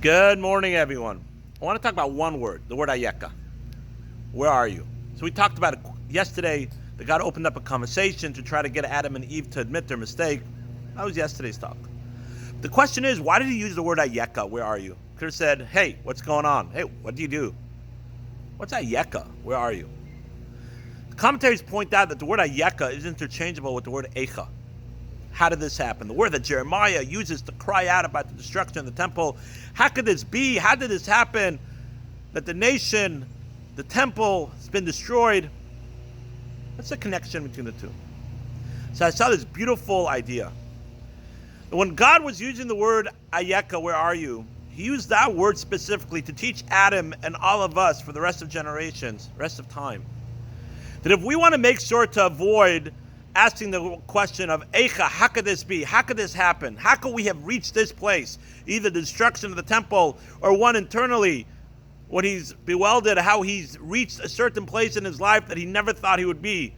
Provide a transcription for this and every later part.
Good morning, everyone. I want to talk about one word, the word ayeka. Where are you? So we talked about it yesterday, that God opened up a conversation to try to get Adam and Eve to admit their mistake. That was yesterday's talk. The question is, why did he use the word ayeka? Where are you? Could have said, hey, what's going on? Hey, what do you do? What's ayeka? Where are you? The commentaries point out that the word ayeka is interchangeable with the word echa. How did this happen? The word that Jeremiah uses to cry out about the destruction of the temple. How could this be? How did this happen? That the nation, the temple has been destroyed. What's the connection between the two? So I saw this beautiful idea. When God was using the word ayeka, where are you? He used that word specifically to teach Adam and all of us for the rest of generations, rest of time. That if we want to make sure to avoid asking the question of Eicha, how could this be? How could this happen? How could we have reached this place? Either the destruction of the temple or one internally, when he's bewildered, how he's reached a certain place in his life that he never thought he would be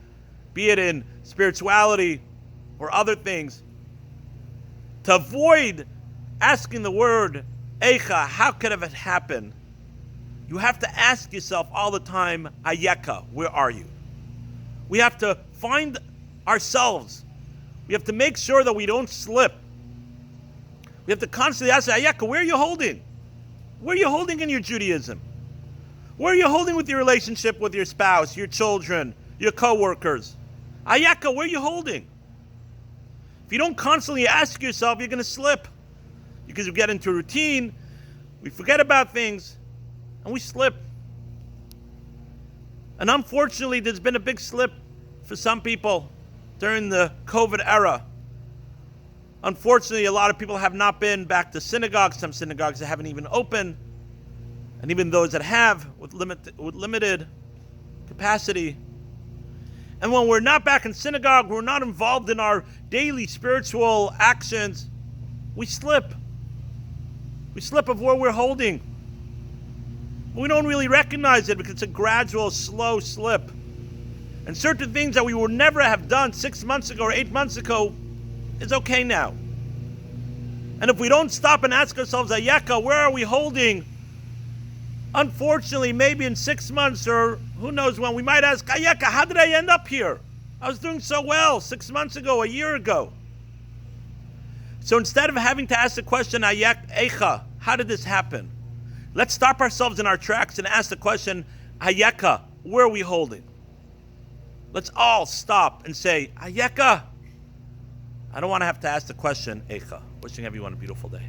it in spirituality or other things. To avoid asking the word Eicha, how could it happen? You have to ask yourself all the time, Ayeka, where are you? We have to find ourselves. We have to make sure that we don't slip. We have to constantly ask, Ayeka, where are you holding? Where are you holding in your Judaism? Where are you holding with your relationship with your spouse, your children, your co-workers? Ayeka, where are you holding? If you don't constantly ask yourself, you're going to slip. Because we get into a routine, we forget about things, and we slip. And unfortunately, there's been a big slip for some people during the COVID era. Unfortunately, a lot of people have not been back to synagogues. Some synagogues that haven't even opened. And even those that have, with limited capacity. And when we're not back in synagogue, we're not involved in our daily spiritual actions, we slip. We slip of where we're holding. We don't really recognize it because it's a gradual, slow slip. And certain things that we would never have done 6 months ago or 8 months ago is okay now. And if we don't stop and ask ourselves, Ayeka, where are we holding? Unfortunately, maybe in 6 months or who knows when, we might ask, Ayeka, how did I end up here? I was doing so well 6 months ago, a year ago. So instead of having to ask the question, Eicha, how did this happen? Let's stop ourselves in our tracks and ask the question, Ayeka, where are we holding? Let's all stop and say, Ayeka. I don't want to have to ask the question, Eicha. Wishing everyone a beautiful day.